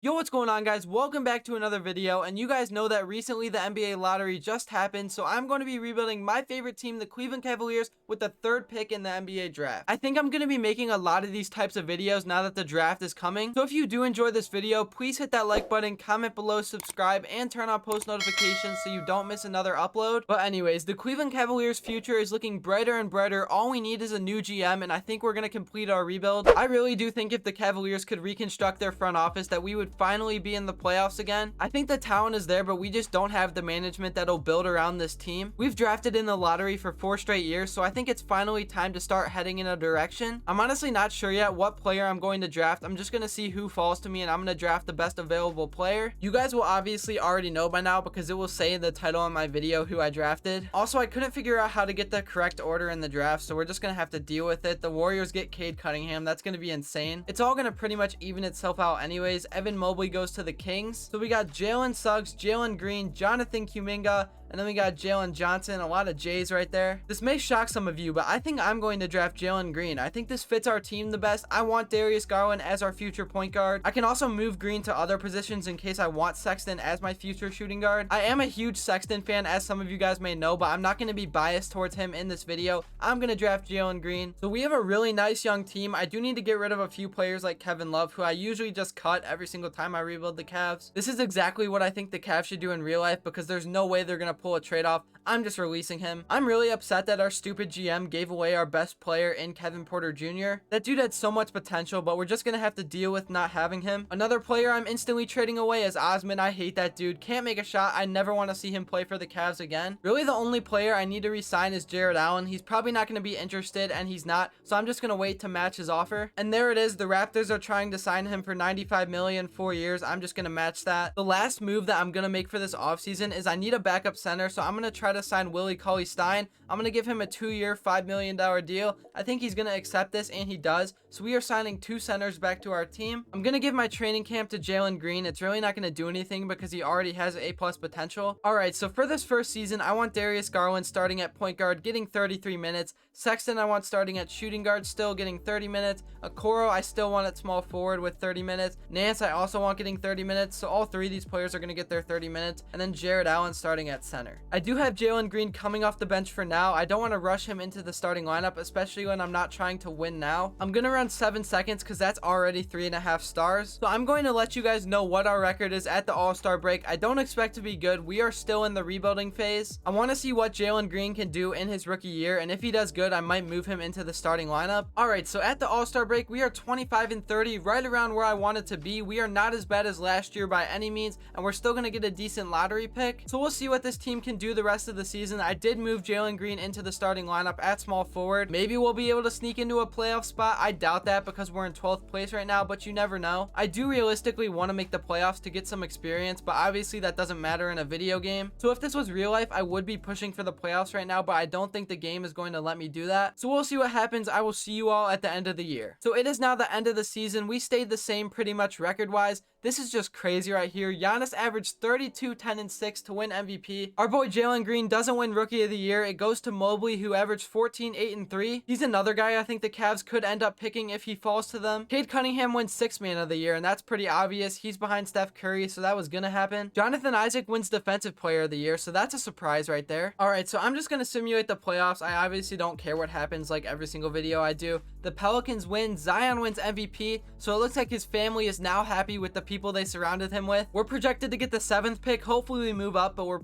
Yo, what's going on, guys? Welcome back to another video. And you guys know that recently the NBA lottery just happened, so I'm going to be rebuilding my favorite team, the Cleveland Cavaliers, with the third pick in the NBA draft. I think I'm going to be making a lot of these types of videos now that the draft is coming. So if you do enjoy this video, please hit that like button, comment below, subscribe, and turn on post notifications so you don't miss another upload. But anyways, the Cleveland Cavaliers future is looking brighter and brighter. All we need is a new GM, and I think we're going to complete our rebuild. I really do think if the Cavaliers could reconstruct their front office, that we would finally be in the playoffs again. I think the talent is there, but we just don't have the management that'll build around this team. We've drafted in the lottery for 4 straight years, so I think it's finally time to start heading in a direction. I'm honestly not sure yet what player I'm going to draft. I'm just going to see who falls to me, and I'm going to draft the best available player. You guys will obviously already know by now because it will say in the title of my video who I drafted. Also, I couldn't figure out how to get the correct order in the draft, so we're just going to have to deal with it. The Warriors get Cade Cunningham. That's going to be insane. It's all going to pretty much even itself out anyways. Evan Mobley goes to the Kings. So we got Jalen Suggs, Jalen Green, Jonathan Kuminga, and then we got Jalen Johnson. A lot of J's right there. This may shock some of you, but I think I'm going to draft Jalen Green. I think this fits our team the best. I want Darius Garland as our future point guard. I can also move Green to other positions in case I want Sexton as my future shooting guard. I am a huge Sexton fan, as some of you guys may know, but I'm not going to be biased towards him in this video. I'm going to draft Jalen Green. So we have a really nice young team. I do need to get rid of a few players like Kevin Love, who I usually just cut every single time I rebuild the Cavs. This is exactly what I think the Cavs should do in real life, because there's no way they're going to pull a trade off. I'm just releasing him. I'm really upset that our stupid GM gave away our best player in Kevin Porter Jr. That dude had so much potential, but we're just going to have to deal with not having him. Another player I'm instantly trading away is Osman. I hate that dude. Can't make a shot. I never want to see him play for the Cavs again. Really, the only player I need to re-sign is Jared Allen. He's probably not going to be interested, and he's not, so I'm just going to wait to match his offer. And there it is. The Raptors are trying to sign him for $95 million, 4 years. I'm just going to match that. The last move that I'm going to make for this offseason is I need a backup center, so I'm going to try to sign Willie Cauley-Stein. I'm going to give him a 2-year, $5 million deal. I think he's going to accept this, and he does. So we are signing 2 centers back to our team. I'm going to give my training camp to Jalen Green. It's really not going to do anything because he already has A+ potential. All right, so for this first season, I want Darius Garland starting at point guard, getting 33 minutes. Sexton, I want starting at shooting guard, still getting 30 minutes. Okoro, I still want at small forward with 30 minutes. Nance, I also want getting 30 minutes. So all 3 of these players are going to get their 30 minutes. And then Jared Allen starting at center. I do have Jalen Green coming off the bench for now. I don't want to rush him into the starting lineup, especially when I'm not trying to win now. I'm going to run 7 seconds because that's already 3.5 stars. So I'm going to let you guys know what our record is at the All-Star break. I don't expect to be good. We are still in the rebuilding phase. I want to see what Jalen Green can do in his rookie year, and if he does good, I might move him into the starting lineup. All right, so at the All-Star break, we are 25-30, right around where I wanted to be. We are not as bad as last year by any means, and we're still going to get a decent lottery pick. So we'll see what this team can do the rest of the season. I did move Jalen Green into the starting lineup at small forward. Maybe we'll be able to sneak into a playoff spot. I doubt that because we're in 12th place right now, but you never know. I do realistically want to make the playoffs to get some experience, but obviously that doesn't matter in a video game. So if this was real life, I would be pushing for the playoffs right now, but I don't think the game is going to let me do that. So we'll see what happens. I will see you all at the end of the year. So it is now the end of the season. We stayed the same pretty much record-wise. This is just crazy right here. Giannis averaged 32, 10, and 6 to win MVP. Our boy Jalen Green doesn't win Rookie of the Year. It goes to Mobley, who averaged 14, 8, and 3. He's another guy I think the Cavs could end up picking if he falls to them. Cade Cunningham wins 6th Man of the Year, and that's pretty obvious. He's behind Steph Curry, so that was going to happen. Jonathan Isaac wins Defensive Player of the Year, so that's a surprise right there. All right, so I'm just going to simulate the playoffs. I obviously don't care what happens like every single video I do. The Pelicans win. Zion wins MVP, so it looks like his family is now happy with the people they surrounded him with. We're projected to get the 7th pick. Hopefully we move up, but we're...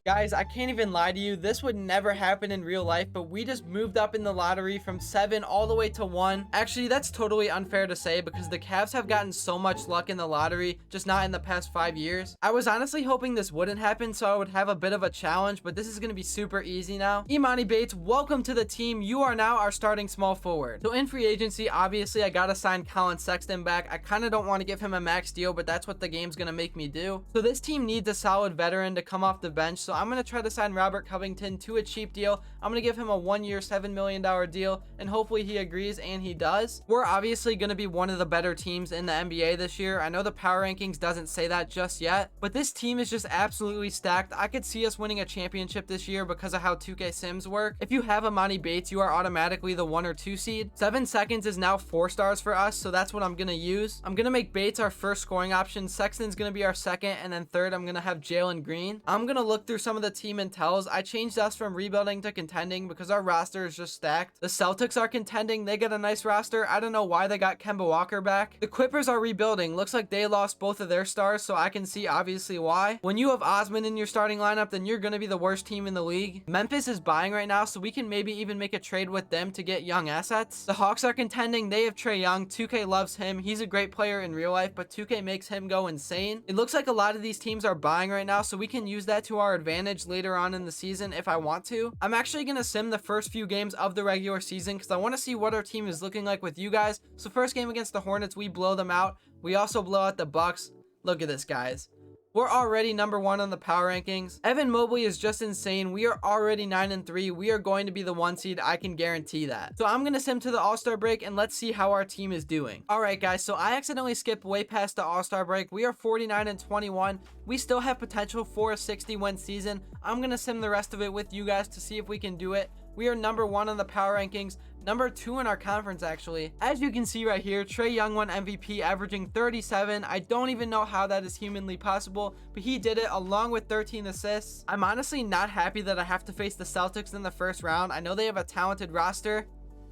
Guys, I can't even lie to you. This would never happen in real life, but we just moved up in the lottery from 7 all the way to 1. Actually, that's totally unfair to say because the Cavs have gotten so much luck in the lottery, just not in the past 5 years. I was honestly hoping this wouldn't happen, so I would have a bit of a challenge, but this is going to be super easy now. Imani Bates, welcome to the team. You are now our starting small forward. So in free agency, obviously, I got to sign Colin Sexton back. I kind of don't want to give him a max deal, but that's what the game's going to make me do. So this team needs a solid veteran to come off the bench, so I'm going to try to sign Robert Covington to a cheap deal. I'm going to give him a 1-year, $7 million deal, and hopefully he agrees, and he does. We're obviously going to be one of the better teams in the NBA this year. I know the power rankings doesn't say that just yet, but this team is just absolutely stacked. I could see us winning a championship this year because of how 2K Sims work. If you have Amani Bates, you are automatically the 1 or 2 seed. 7 seconds is now 4 stars for us, so that's what I'm going to use. I'm going to make Bates our first scoring option. Sexton's going to be our second, and then third, I'm going to have Jalen Green. I'm going to look through some of the team intels. I changed us from rebuilding to contending because our roster is just stacked. The Celtics are contending. They get a nice roster. I don't know why they got Kemba Walker back. The Clippers are rebuilding. Looks like they lost both of their stars, so I can see obviously why. When you have Osman in your starting lineup, then you're going to be the worst team in the league. Memphis is buying right now, so we can maybe even make a trade with them to get young assets. The Hawks are contending. They have Trae Young. 2K loves him. He's a great player in real life, but 2K makes him go insane. It looks like a lot of these teams are buying right now, so we can use that to our advantage later on in the season if I want to. I'm actually going to sim the first few games of the regular season because I want to see what our team is looking like with you guys. So first game against the Hornets, we blow them out. We also blow out the Bucks. Look at this, guys. We're already number 1 on the power rankings. Evan Mobley is just insane. We are already 9-3. We are going to be the 1 seed. I can guarantee that. So I'm going to sim to the All-Star break and let's see how our team is doing. All right, guys. So I accidentally skipped way past the All-Star break. We are 49-21. We still have potential for a 60-win season. I'm going to sim the rest of it with you guys to see if we can do it. We are number 1 on the power rankings, number 2 in our conference actually. As you can see right here, Trae Young won MVP, averaging 37. I don't even know how that is humanly possible, but he did it along with 13 assists. I'm honestly not happy that I have to face the Celtics in the first round. I know they have a talented roster,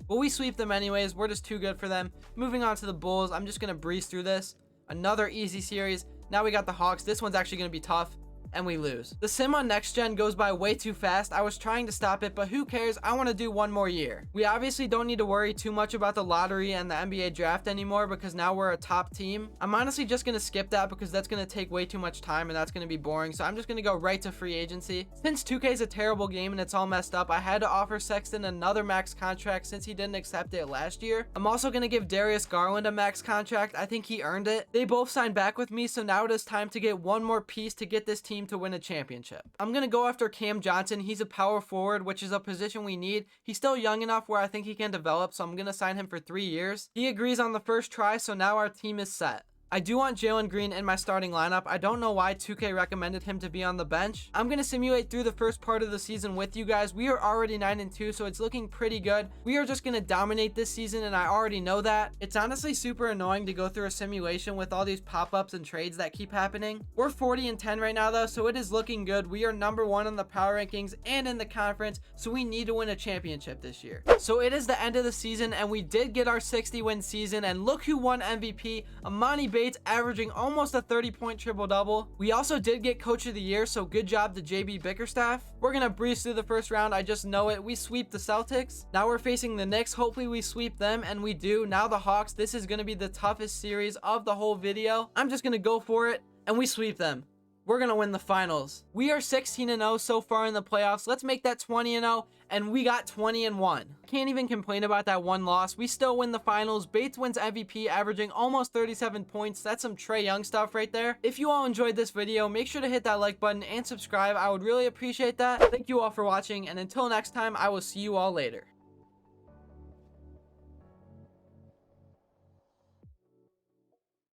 but we sweep them anyways. We're just too good for them. Moving on to the Bulls, I'm just going to breeze through this. Another easy series. Now we got the Hawks. This one's actually going to be tough. And we lose. The sim on next gen goes by way too fast. I was trying to stop it, but who cares? I want to do one more year. We obviously don't need to worry too much about the lottery and the NBA draft anymore because now we're a top team. I'm honestly just going to skip that because that's going to take way too much time and that's going to be boring. So I'm just going to go right to free agency. Since 2K is a terrible game and it's all messed up, I had to offer Sexton another max contract since he didn't accept it last year. I'm also going to give Darius Garland a max contract. I think he earned it. They both signed back with me, so now it is time to get one more piece to get this team to win a championship. I'm going to go after Cam Johnson. He's a power forward, which is a position we need. He's still young enough where I think he can develop, so I'm going to sign him for 3 years. He agrees on the first try, so now our team is set. I do want Jalen Green in my starting lineup. I don't know why 2K recommended him to be on the bench. I'm going to simulate through the first part of the season with you guys. We are already 9-2, so it's looking pretty good. We are just going to dominate this season, and I already know that. It's honestly super annoying to go through a simulation with all these pop-ups and trades that keep happening. We're 40-10 right now, though, so it is looking good. We are number 1 on the power rankings and in the conference, so we need to win a championship this year. So it is the end of the season, and we did get our 60-win season, and look who won MVP. Amani Bates, averaging almost a 30-point triple-double. We also did get Coach of the Year, so good job to JB Bickerstaff. We're gonna breeze through the first round. I just know it. We sweep the Celtics. Now we're facing the Knicks. Hopefully we sweep them, and we do. Now the Hawks. This is gonna be the toughest series of the whole video. I'm just gonna go for it, and we sweep them. We're going to win the finals. We are 16-0 so far in the playoffs. Let's make that 20-0, and we got 20-1. Can't even complain about that one loss. We still win the finals. Bates wins MVP, averaging almost 37 points. That's some Trae Young stuff right there. If you all enjoyed this video, make sure to hit that like button and subscribe. I would really appreciate that. Thank you all for watching, and until next time, I will see you all later.